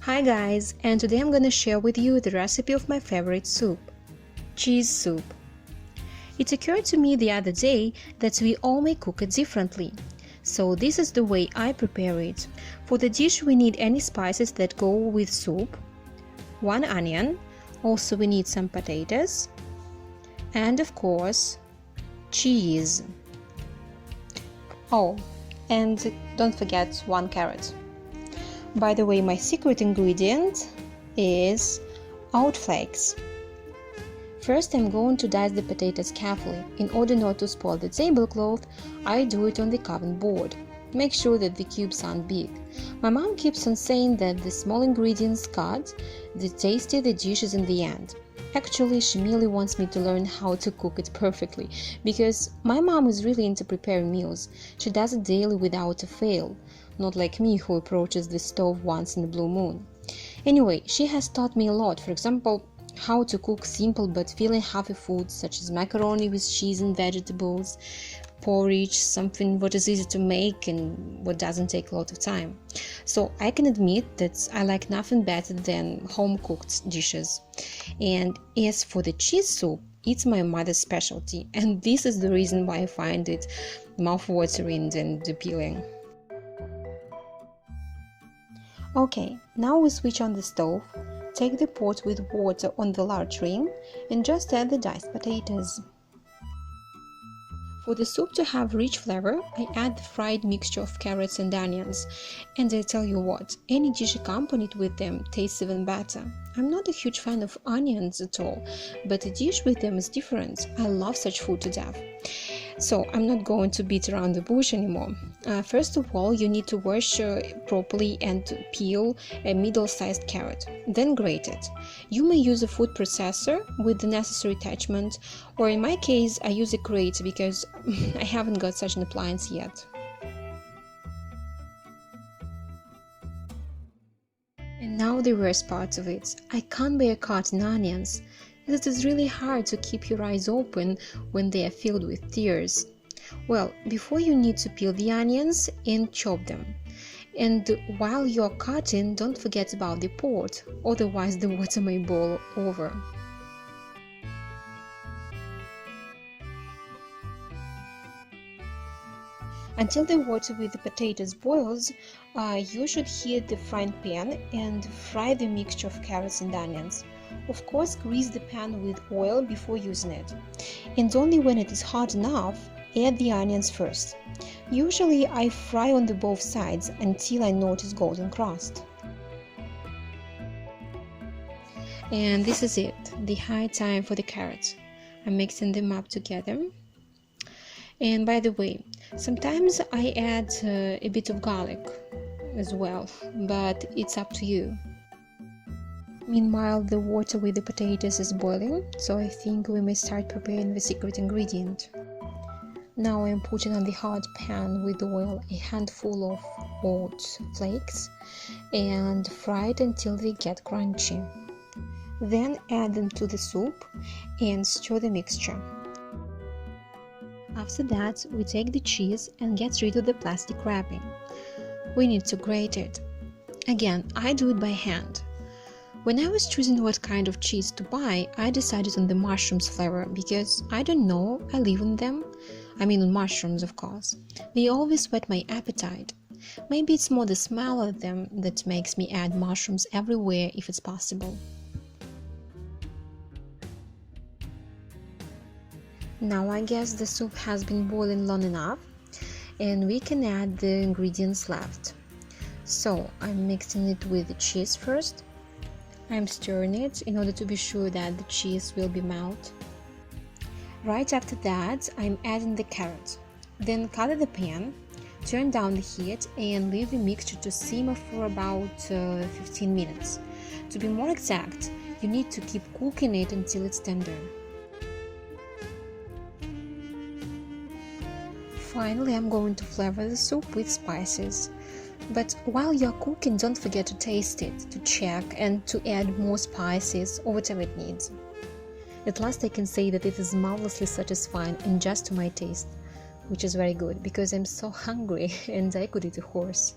Hi guys, and today I'm gonna share with you the recipe of my favorite soup, cheese soup. It occurred to me the other day that we all may cook it differently. So this is the way I prepare it. For the dish we need any spices that go with soup, 1 onion, also we need some potatoes, and of course, cheese. Oh, and don't forget 1 carrot. By the way, my secret ingredient is oat flakes. First, I'm going to dice the potatoes carefully. In order not to spoil the tablecloth, I do it on the carving board. Make sure that the cubes aren't big. My mom keeps on saying that the small ingredients cut, the tastier the dish is in the end. Actually, she merely wants me to learn how to cook it perfectly, because my mom is really into preparing meals. She does it daily without a fail, not like me who approaches the stove once in a blue moon. Anyway, she has taught me a lot. For example, how to cook simple but filling healthy foods such as macaroni with cheese and vegetables, porridge, something what is easy to make and what doesn't take a lot of time. So I can admit that I like nothing better than home-cooked dishes. And as for the cheese soup, it's my mother's specialty, and this is the reason why I find it mouth-watering and appealing. Okay, now we switch on the stove, take the pot with water on the large ring and just add the diced potatoes. For the soup to have rich flavor, I add the fried mixture of carrots and onions. And I tell you what, any dish accompanied with them tastes even better. I'm not a huge fan of onions at all, but a dish with them is different. I love such food to death. So I'm not going to beat around the bush anymore. First of all, you need to wash properly and peel a middle-sized carrot, then grate it. You may use a food processor with the necessary attachment, or in my case, I use a grate because I haven't got such an appliance yet. And now the worst part of it. I can't bear cutting onions. It is really hard to keep your eyes open when they are filled with tears. Well, before you need to peel the onions and chop them. And while you're cutting, don't forget about the pot, otherwise the water may boil over. Until the water with the potatoes boils, you should heat the frying pan and fry the mixture of carrots and onions. Of course, grease the pan with oil before using it. And only when it is hot enough, add the onions first. Usually, I fry on the both sides until I notice golden crust. And this is it, the high time for the carrots. I'm mixing them up together. And by the way, sometimes I add a bit of garlic as well, but it's up to you. Meanwhile, the water with the potatoes is boiling, so I think we may start preparing the secret ingredient. Now I'm putting on the hot pan with oil a handful of oat flakes and fry it until they get crunchy. Then add them to the soup and stir the mixture. After that, we take the cheese and get rid of the plastic wrapping. We need to grate it. Again, I do it by hand. When I was choosing what kind of cheese to buy, I decided on the mushrooms flavor because I don't know, I live on them. I mean on mushrooms, of course. They always whet my appetite. Maybe it's more the smell of them that makes me add mushrooms everywhere if it's possible. Now I guess the soup has been boiling long enough and we can add the ingredients left. So I'm mixing it with the cheese first. I'm stirring it in order to be sure that the cheese will be melted. Right after that, I'm adding the carrot. Then cover the pan, turn down the heat and leave the mixture to simmer for about 15 minutes. To be more exact, you need to keep cooking it until it's tender. Finally, I'm going to flavor the soup with spices. But while you're cooking, don't forget to taste it, to check and to add more spices or whatever it needs. At last I can say that it is marvelously satisfying and just to my taste, which is very good because I'm so hungry and I could eat a horse.